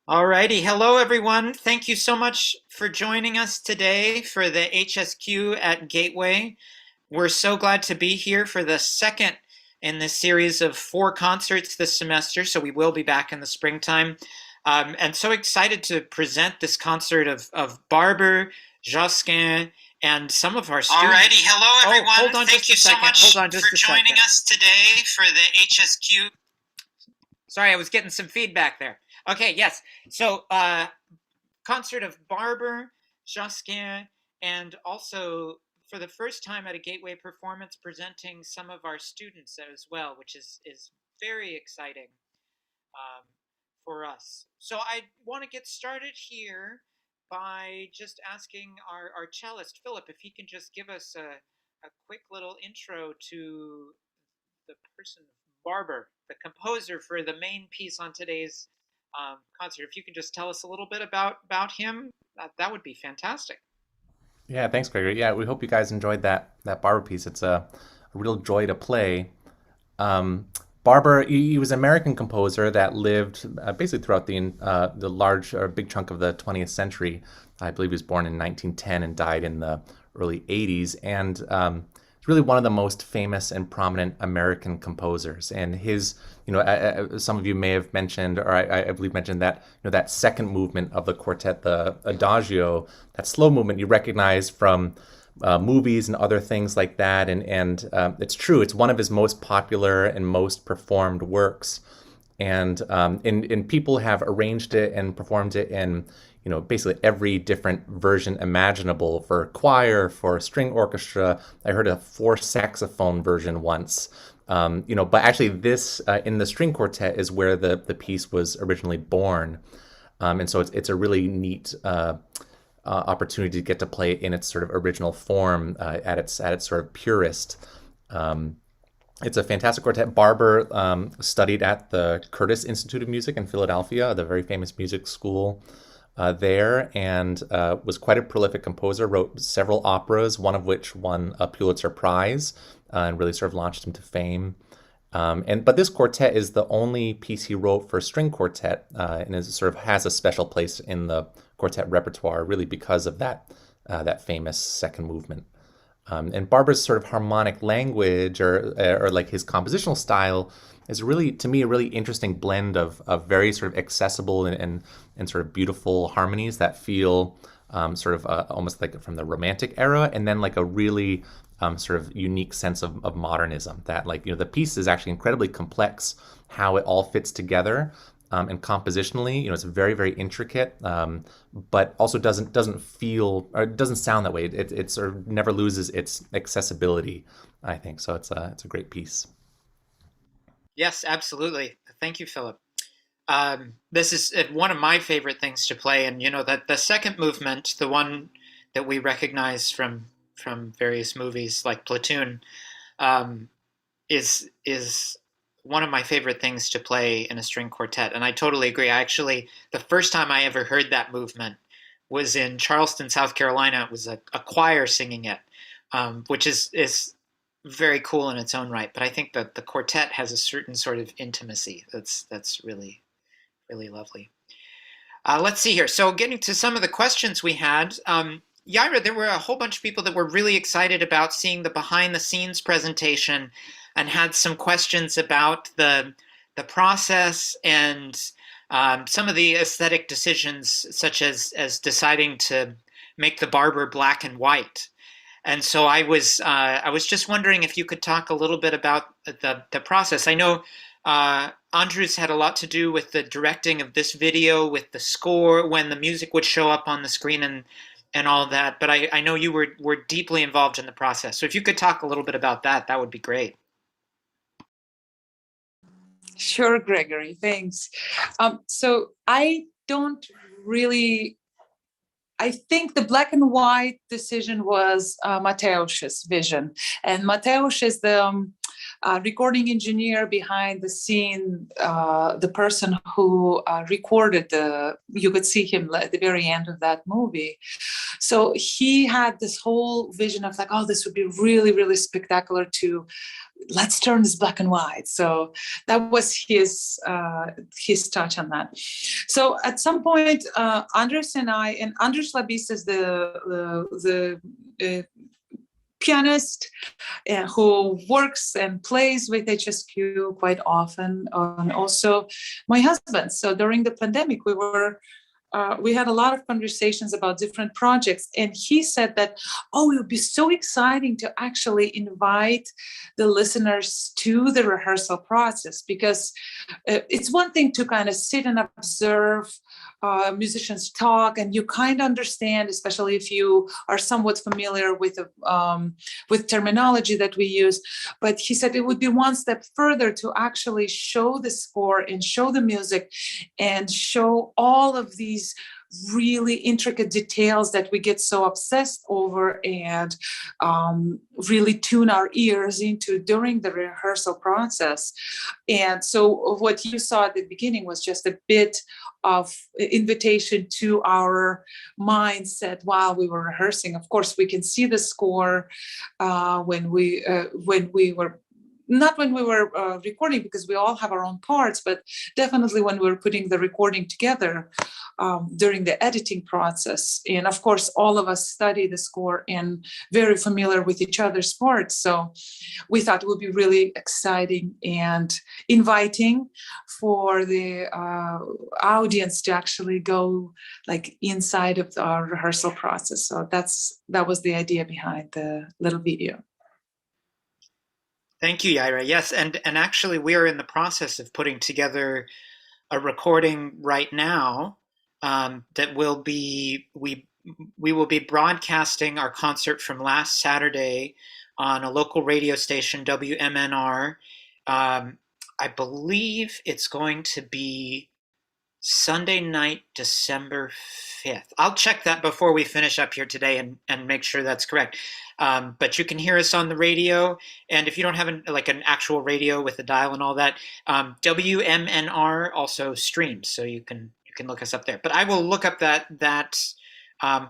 Alrighty, hello everyone. Thank you so much for joining us today for the HSQ at Gateway. We're so glad to be here for the second in this series of 4 concerts this semester, so we will be back in the springtime. And so excited to present this concert of Barber, Josquin, and some of our students. Alrighty, hello everyone. Hold on Thank just you a so second. much Hold on just for a joining second. us today for the HSQ. Sorry, I was getting some feedback there. Okay, yes. So, concert of Barber, Josquin, and also for the first time at a Gateway performance, presenting some of our students as well, which is very exciting um, for us. So I want to get started here by just asking our cellist, Philip, if he can just give us a quick little intro to the person Barber, the composer for the main piece on today's concert. If you could just tell us a little bit about him, that would be fantastic. Yeah, thanks, Gregory. Yeah, we hope you guys enjoyed that Barber piece. It's a real joy to play. Um, Barber, he was an American composer that lived basically throughout the large or big chunk of the 20th century. I believe he was born in 1910 and died in the early 80s, and he's really one of the most famous and prominent American composers. And his, some of you may have mentioned, or I believe mentioned that, that second movement of the quartet, the Adagio, that slow movement you recognize from movies and other things like that. And it's true, it's one of his most popular and most performed works. And people have arranged it and performed it in basically every different version imaginable, for choir, for string orchestra. I heard a 4 saxophone version once. But actually this in the string quartet is where the piece was originally born. And so it's a really neat opportunity to get to play it in its sort of original form, at its sort of purest. Um, it's a fantastic quartet. Barber studied at the Curtis Institute of Music in Philadelphia, the very famous music school there, and was quite a prolific composer. Wrote several operas, one of which won a Pulitzer Prize, and really sort of launched him to fame. But this quartet is the only piece he wrote for string quartet, and is sort of has a special place in the quartet repertoire, really because of that famous second movement. And Barber's sort of harmonic language, or like his compositional style, is really, to me, a really interesting blend of very sort of accessible and sort of beautiful harmonies that feel sort of almost like from the Romantic era, and then like a really sort of unique sense of modernism. That, like, the piece is actually incredibly complex, how it all fits together. And compositionally, it's very, very intricate, but also doesn't feel, or doesn't sound that way. It sort of never loses its accessibility, I think. So it's a great piece. Yes, absolutely. Thank you, Philip. This is one of my favorite things to play, and that the second movement, the one that we recognize from various movies like Platoon, um, is one of my favorite things to play in a string quartet. And I totally agree. The first time I ever heard that movement was in Charleston, South Carolina. It was a choir singing it, which is very cool in its own right. But I think that the quartet has a certain sort of intimacy that's really really lovely. Let's see here. So getting to some of the questions we had, Yaira, there were a whole bunch of people that were really excited about seeing the behind the scenes presentation and had some questions about the process and some of the aesthetic decisions, such as deciding to make the Barber black and white. And so I was just wondering if you could talk a little bit about the process. I know Andrews had a lot to do with the directing of this video, with the score, when the music would show up on the screen and all that. But I know you were deeply involved in the process. So if you could talk a little bit about that, that would be great. Sure, Gregory, thanks. So I don't really, I think the black and white decision was Mateusz's vision. And Mateusz is the recording engineer behind the scene, the person who recorded you could see him at the very end of that movie. So he had this whole vision of like, oh, this would be really, really spectacular to let's turn this black and white. So that was his touch on that. So at some point, Andres and I, and Andres Labis is the pianist who works and plays with HSQ quite often, and also my husband. So during the pandemic, we had a lot of conversations about different projects, and he said that, oh, it would be so exciting to actually invite the listeners to the rehearsal process, because it's one thing to kind of sit and observe musicians talk, and you kind of understand, especially if you are somewhat familiar with terminology that we use. But he said it would be one step further to actually show the score and show the music and show all of these really intricate details that we get so obsessed over, and really tune our ears into during the rehearsal process. And so what you saw at the beginning was just a bit of invitation to our mindset while we were rehearsing. Of course, we can see the score when we were not when we were recording, because we all have our own parts, but definitely when we were putting the recording together during the editing process. And of course, all of us study the score and very familiar with each other's parts. So we thought it would be really exciting and inviting for the audience to actually go like inside of our rehearsal process. So that was the idea behind the little video. Thank you, Yaira. Yes, and actually we are in the process of putting together a recording right now that will be, we will be broadcasting our concert from last Saturday on a local radio station, WMNR. I believe it's going to be Sunday night, December 5th. I'll check that before we finish up here today and make sure that's correct. But you can hear us on the radio, and if you don't have an actual radio with a dial and all that, WMNR also streams, so you can look us up there. But I will look up that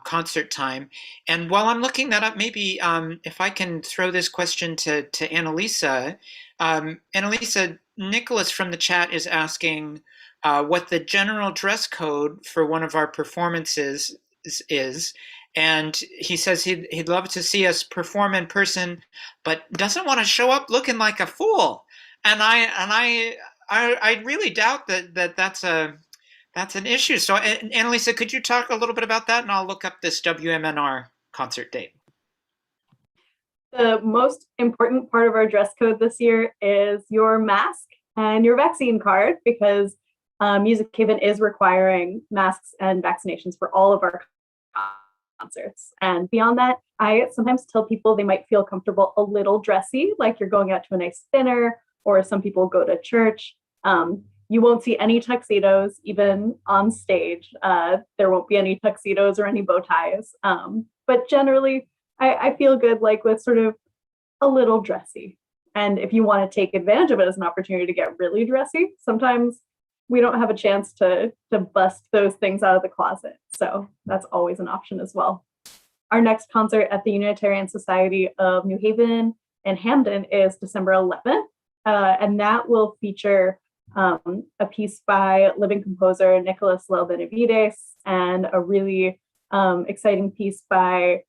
concert time. And while I'm looking that up, maybe if I can throw this question to Annalisa. Annalisa, Nicholas from the chat is asking what the general dress code for one of our performances is. And he says he'd love to see us perform in person, but doesn't want to show up looking like a fool. And I really doubt that's an issue. So, Annalisa, could you talk a little bit about that, and I'll look up this WMNR concert date. The most important part of our dress code this year is your mask and your vaccine card, because Music Haven is requiring masks and vaccinations for all of our concerts. And beyond that, I sometimes tell people they might feel comfortable a little dressy, like you're going out to a nice dinner, or some people go to church. You won't see any tuxedos, even on stage. There won't be any tuxedos or any bow ties. But generally, I feel good like with sort of a little dressy. And if you want to take advantage of it as an opportunity to get really dressy, sometimes we don't have a chance to bust those things out of the closet. So that's always an option as well. Our next concert at the Unitarian Society of New Haven and Hamden is December 11th. And that will feature a piece by living composer Nicholas Lel Benavides, and a really exciting piece by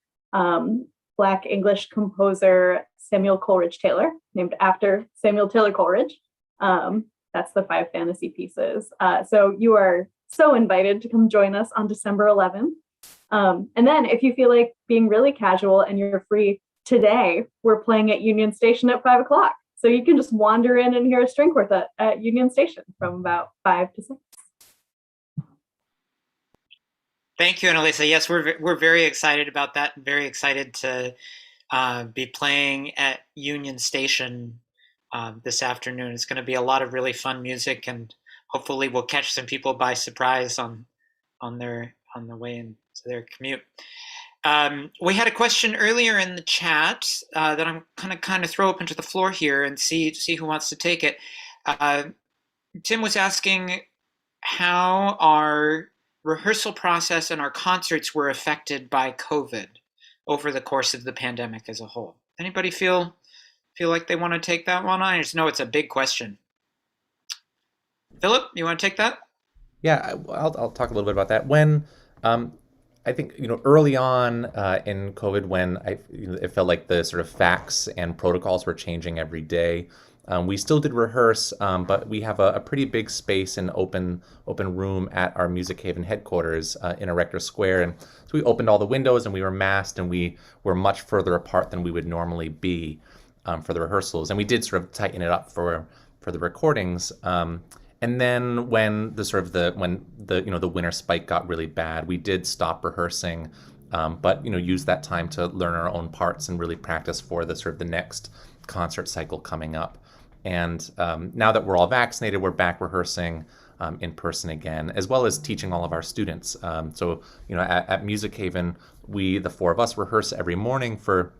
Black English composer Samuel Coleridge Taylor, named after Samuel Taylor Coleridge. That's the 5 fantasy pieces. So you are so invited to come join us on December 11th. And then if you feel like being really casual and you're free today, we're playing at Union Station at 5 o'clock. So you can just wander in and hear a string quartet at Union Station from about 5 to 6. Thank you, Annalisa. Yes, we're very excited about that. Very excited to be playing at Union Station this afternoon. It's going to be a lot of really fun music, and hopefully we'll catch some people by surprise on the way into their commute. We had a question earlier in the chat that I'm kind of throw open to the floor here and see who wants to take it. Tim was asking how our rehearsal process and our concerts were affected by COVID over the course of the pandemic as a whole. Anybody feel feel like they want to take that one on? I just know it's a big question. Philip, you want to take that? Yeah, I'll talk a little bit about that. When I think early on in COVID, when it felt like the sort of facts and protocols were changing every day. We still did rehearse, but we have a pretty big space and open room at our Music Haven headquarters in Erector Square, and so we opened all the windows and we were masked and we were much further apart than we would normally be for the rehearsals, and we did sort of tighten it up for the recordings. And then when the winter spike got really bad, we did stop rehearsing, but use that time to learn our own parts and really practice for the next concert cycle coming up. And now that we're all vaccinated, we're back rehearsing in person again, as well as teaching all of our students. So at Music Haven, the four of us rehearse every morning for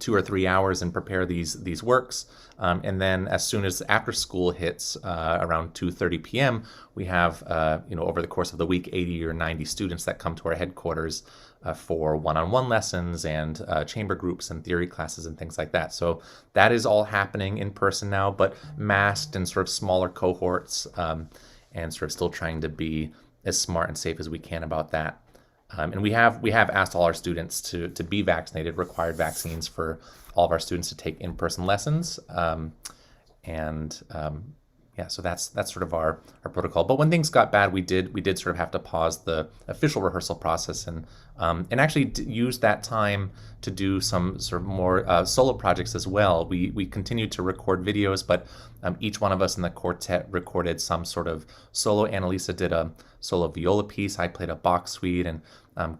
2 or 3 hours and prepare these works. And then as soon as after school hits around 2:30 p.m., we have, over the course of the week, 80 or 90 students that come to our headquarters for one-on-one lessons and chamber groups and theory classes and things like that. So that is all happening in person now, but masked and sort of smaller cohorts, and sort of still trying to be as smart and safe as we can about that. And we have asked all our students to be vaccinated, required vaccines for all of our students to take in-person lessons. So that's sort of our protocol. But when things got bad, we did sort of have to pause the official rehearsal process and actually use that time to do some sort of more solo projects as well. We continued to record videos, but each one of us in the quartet recorded some sort of solo. Annalisa did a solo viola piece. I played a Bach suite, and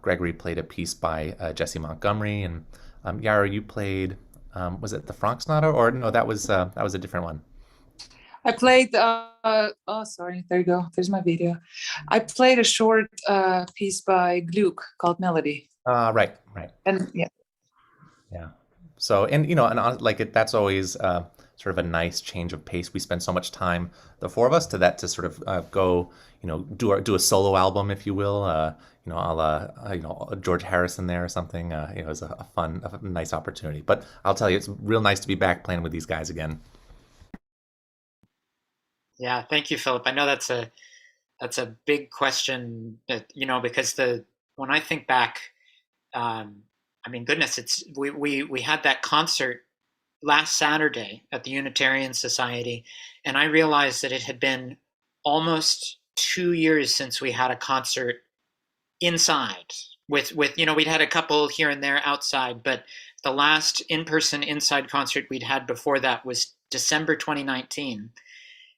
Gregory played a piece by Jesse Montgomery, and Yara, you played was it the Franck Sonata, or no? That was a different one. I played, sorry, there you go. There's my video. I played a short piece by Gluck called Melody. Right. And yeah. So, that's always sort of a nice change of pace. We spend so much time, the four of us, to sort of go, do a solo album, if you will, a la, George Harrison there or something. It was a nice opportunity. But I'll tell you, it's real nice to be back playing with these guys again. Yeah, thank you, Philip. I know that's a big question, because when I think back, goodness, we had that concert last Saturday at the Unitarian Society, and I realized that it had been almost 2 years since we had a concert inside. With we'd had a couple here and there outside, but the last in-person inside concert we'd had before that was December 2019.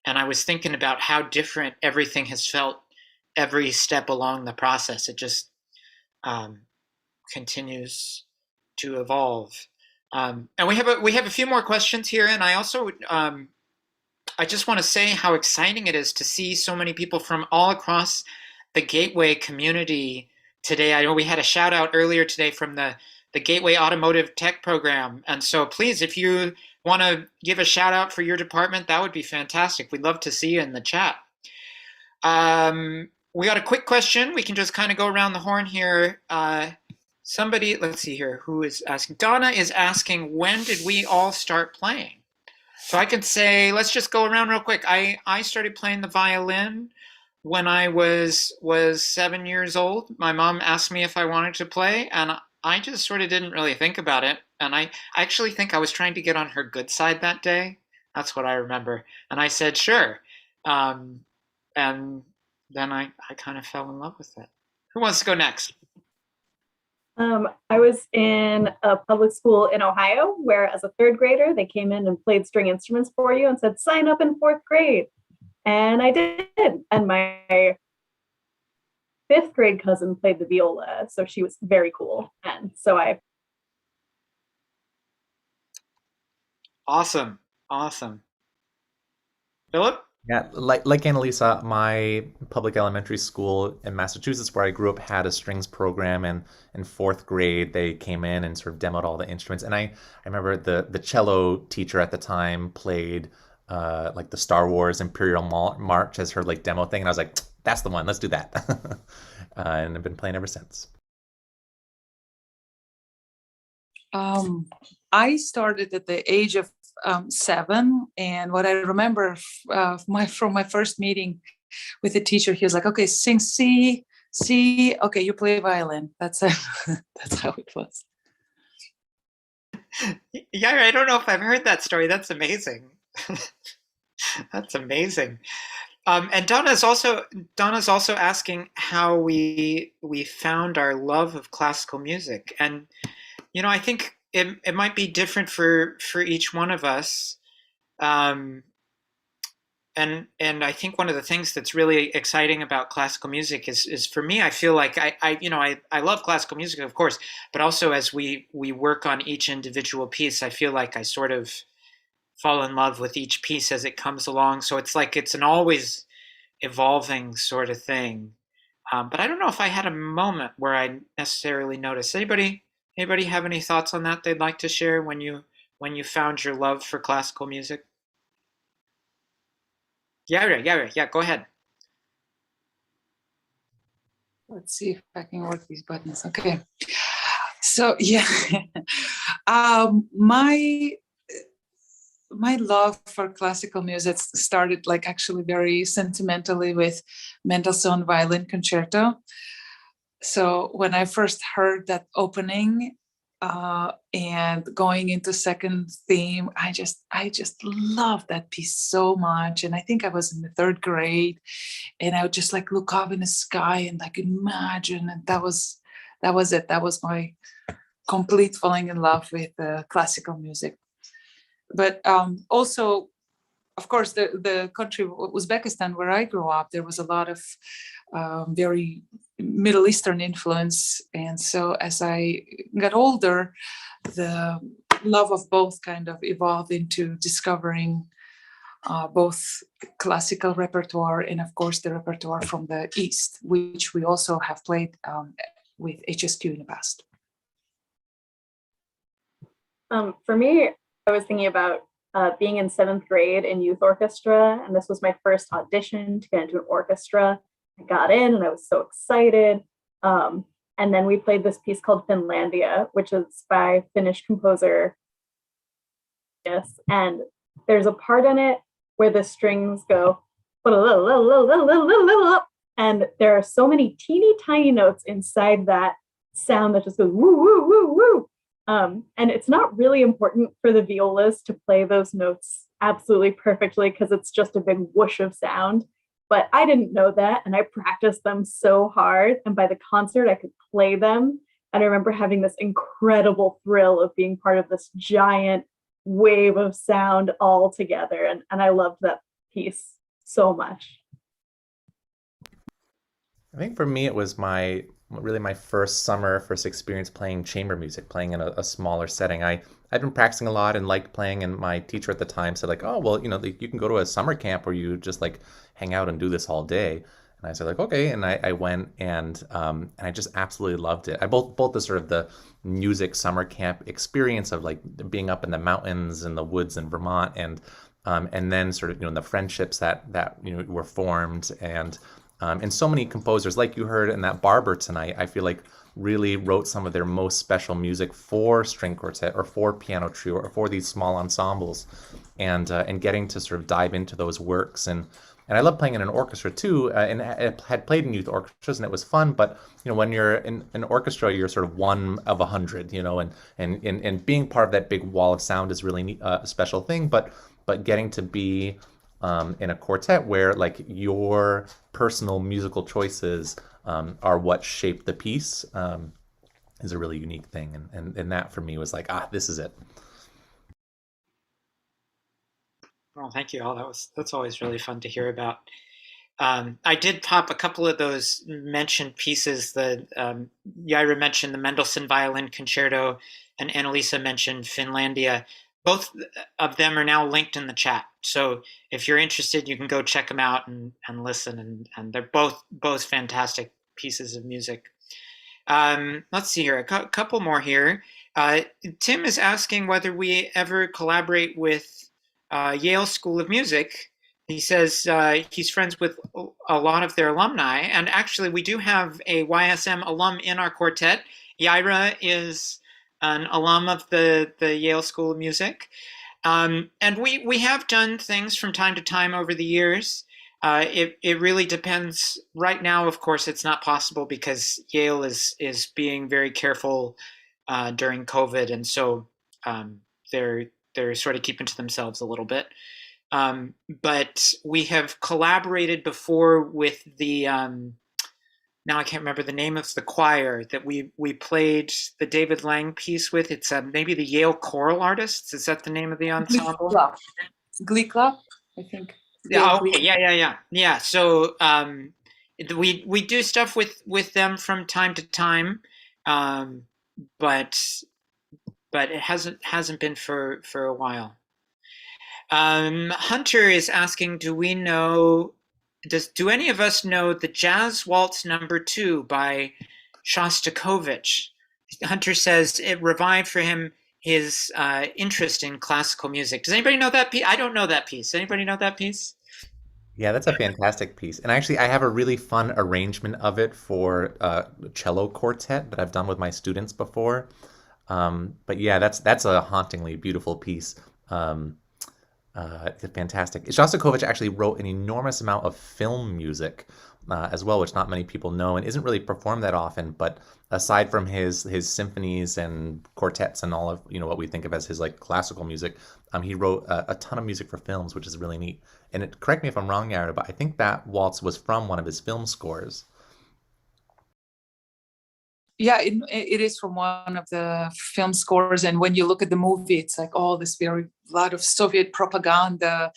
And I was thinking about how different everything has felt every step along the process. It just continues to evolve. And we have a few more questions here. And I also I just want to say how exciting it is to see so many people from all across the Gateway community today. I know we had a shout out earlier today from the Gateway Automotive Tech Program. And so please, if you want to give a shout out for your department, that would be fantastic. We'd love to see you in the chat. We got a quick question. We can just kind of go around the horn here. Somebody, let's see here, who is asking? Donna is asking, when did we all start playing? So I can say, let's just go around real quick. I started playing the violin when I was 7 years old. My mom asked me if I wanted to play, and I just sort of didn't really think about it. And I actually think I was trying to get on her good side that day. That's what I remember. And I said, sure. And then I kind of fell in love with it. Who wants to go next? I was in a public school in Ohio where, as a third grader, they came in and played string instruments for you and said, sign up in fourth grade. And I did. And my fifth grade cousin played the viola. So she was very cool. And so Awesome. Philip? Yeah, like Annalisa, my public elementary school in Massachusetts, where I grew up, had a strings program, and in fourth grade they came in and sort of demoed all the instruments. And I remember the cello teacher at the time played like the Star Wars Imperial March as her like demo thing, and I was like, that's the one, let's do that. And I've been playing ever since. I started at the age of 7, and what I remember from my first meeting with the teacher, he was like, "Okay, sing C, C. Okay, you play violin." That's that's how it was. Yeah, I don't know if I've heard that story. That's amazing. That's amazing. And Donna's also asking how we found our love of classical music, and I think it might be different for each one of us. Um, and I think one of the things that's really exciting about classical music is for me, I feel like I love classical music, of course, but also as we work on each individual piece, I feel like I sort of fall in love with each piece as it comes along. So it's like it's an always evolving sort of thing. But I don't know if I had a moment where I necessarily noticed. Anybody have any thoughts on that they'd like to share when you found your love for classical music? Yeah. Go ahead. Let's see if I can work these buttons. Okay. So yeah, my love for classical music started like actually very sentimentally with Mendelssohn Violin Concerto. So when I first heard that opening and going into second theme, I just loved that piece so much. And I think I was in the 3rd grade, and I would just like look up in the sky and like imagine, and that was it. That was my complete falling in love with classical music. But also, of course, the country Uzbekistan, where I grew up, there was a lot of very Middle Eastern influence, and so as I got older, the love of both kind of evolved into discovering both classical repertoire and, of course, the repertoire from the East, which we also have played with HSQ in the past. For me, I was thinking about being in 7th grade in youth orchestra, and this was my first audition to get into an orchestra. I got in and I was so excited. And then we played this piece called Finlandia, which is by Finnish composer. Yes, and there's a part in it where the strings go, and there are so many teeny tiny notes inside that sound that just goes woo, woo, woo, woo. And it's not really important for the violas to play those notes absolutely perfectly because it's just a big whoosh of sound. But I didn't know that, and I practiced them so hard. And by the concert, I could play them. And I remember having this incredible thrill of being part of this giant wave of sound all together. And I loved that piece so much. I think for me, it was really my first experience playing chamber music, playing in a smaller setting. I'd been practicing a lot and liked playing, and my teacher at the time said like, "Oh, well, you can go to a summer camp where you just like hang out and do this all day." And I said like, "Okay," and I went, and I just absolutely loved it. I both the sort of the music summer camp experience of like being up in the mountains and the woods in Vermont, and then sort of the friendships that were formed, and so many composers, like you heard in that Barber tonight, I feel like really wrote some of their most special music for string quartet or for piano trio or for these small ensembles, and getting to sort of dive into those works. And I love playing in an orchestra too, and I had played in youth orchestras, and it was fun. But when you're in an orchestra, you're sort of one of 100, and being part of that big wall of sound is really a special thing. But getting to be in a quartet where like your personal musical choices are what shape the piece is a really unique thing, and that for me was like, this is it. Well, thank you all. That's always really fun to hear about. I did pop a couple of those mentioned pieces. Yaira mentioned the Mendelssohn Violin Concerto, and Annalisa mentioned Finlandia. Both of them are now linked in the chat. So if you're interested, you can go check them out and listen. And they're both fantastic pieces of music. Let's see here, a couple more here. Tim is asking whether we ever collaborate with Yale School of Music. He says he's friends with a lot of their alumni. And actually, we do have a YSM alum in our quartet. Yaira is an alum of the Yale School of Music. And we have done things from time to time over the years. It really depends. Right now, of course, it's not possible because Yale is being very careful during COVID, and so um, they're sort of keeping to themselves a little bit. But we have collaborated before with the now I can't remember the name of the choir that we played the David Lang piece with. It's maybe the Yale Choral Artists. Is that the name of the ensemble? Glee Club, I think. Yeah. Okay. Yeah. So we do stuff with them from time to time, um, but it hasn't been for a while. Hunter is asking, do any of us know the Jazz Waltz Number 2 by Shostakovich? Hunter says it revived for him his interest in classical music. Does anybody know that piece? I don't know that piece. Anybody know that piece? Yeah, that's a fantastic piece. And actually, I have a really fun arrangement of it for cello quartet that I've done with my students before. But yeah, that's a hauntingly beautiful piece. It's fantastic. Shostakovich actually wrote an enormous amount of film music as well, which not many people know and isn't really performed that often. But aside from his symphonies and quartets and all of what we think of as his like classical music, he wrote a ton of music for films, which is really neat. And correct me if I'm wrong, Yara, but I think that waltz was from one of his film scores. Yeah, it is from one of the film scores. And when you look at the movie, it's like all this lot of Soviet propaganda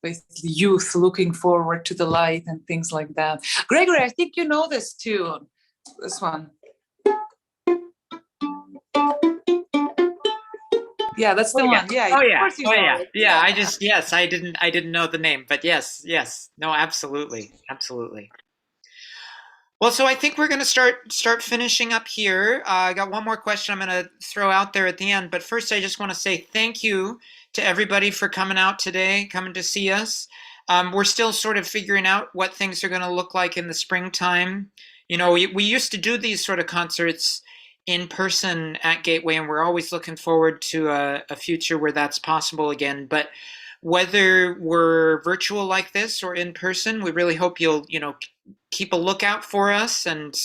with youth looking forward to the light and things like that. Gregory, I think you know this tune, this one. Yeah, that's the one. Yeah. Oh yeah. Of course you know it. Yeah. I didn't know the name, but yes. No, absolutely. Well, so I think we're going to start finishing up here. I got one more question I'm going to throw out there at the end, but first I just want to say thank you to everybody for coming out today, coming to see us. We're still sort of figuring out what things are going to look like in the springtime. We used to do these sort of concerts in person at Gateway, and we're always looking forward to a future where that's possible again. But whether we're virtual like this or in person, we really hope you'll, keep a lookout for us and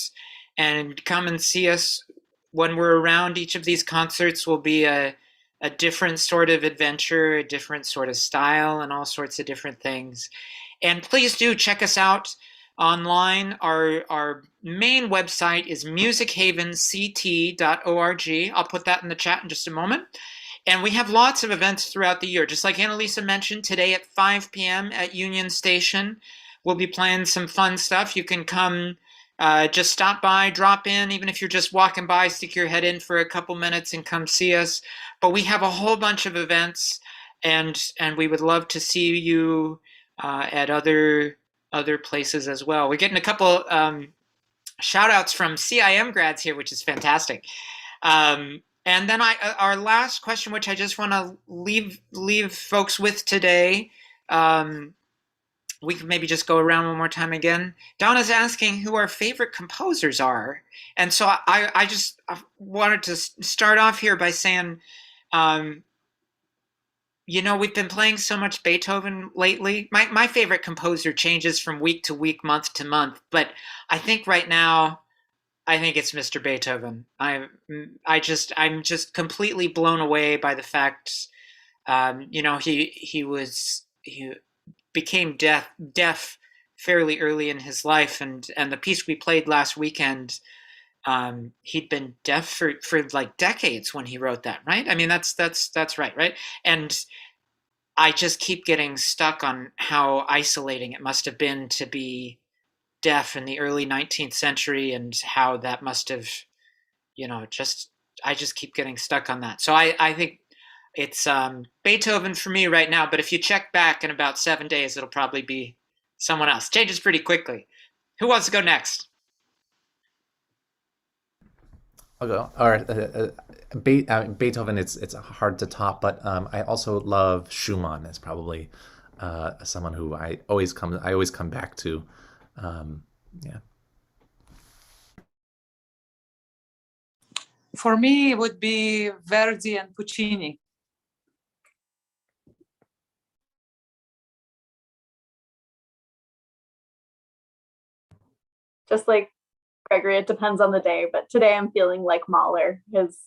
come and see us when we're around. Each of these concerts will be a different sort of adventure, a different sort of style, and all sorts of different things. And please do check us out online. Our main website is musichavenct.org. I'll put that in the chat in just a moment. And we have lots of events throughout the year. Just like Annalisa mentioned, today at 5 p.m. at Union Station, we'll be playing some fun stuff. You can come, just stop by, drop in, even if you're just walking by, stick your head in for a couple minutes and come see us. But we have a whole bunch of events, and we would love to see you at other places as well. We're getting a couple shout outs from CIM grads here, which is fantastic. And then our last question, which I just want to leave folks with today, we could maybe just go around one more time again. Donna's asking who our favorite composers are. And so I just wanted to start off here by saying, we've been playing so much Beethoven lately. My favorite composer changes from week to week, month to month. But I think right now, I think it's Mr. Beethoven. I'm just completely blown away by the fact, he became deaf fairly early in his life, and the piece we played last weekend, he'd been deaf for like decades when he wrote that, right? I mean, that's right? And I just keep getting stuck on how isolating it must have been to be deaf in the early 19th century, and how that must have, I just keep getting stuck on that. So I think it's Beethoven for me right now, but if you check back in about 7 days, it'll probably be someone else. Changes pretty quickly. Who wants to go next? I'll go. All right. Beethoven, it's hard to top, but I also love Schumann as probably someone who I always come back to. Yeah. For me, it would be Verdi and Puccini. just like Gregory, it depends on the day. But today I'm feeling like Mahler. His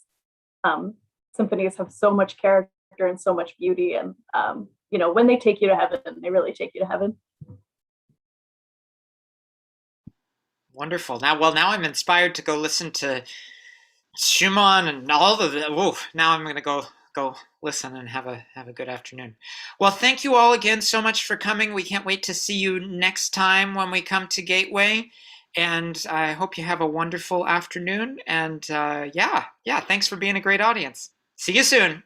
symphonies have so much character and so much beauty, and when they take you to heaven, they really take you to heaven. Wonderful. Now I'm inspired to go listen to Schumann and all of it. Whoa, now I'm going to go listen and have a good afternoon. Well, thank you all again so much for coming. We can't wait to see you next time when we come to Gateway. And I hope you have a wonderful afternoon. And yeah, thanks for being a great audience. See you soon.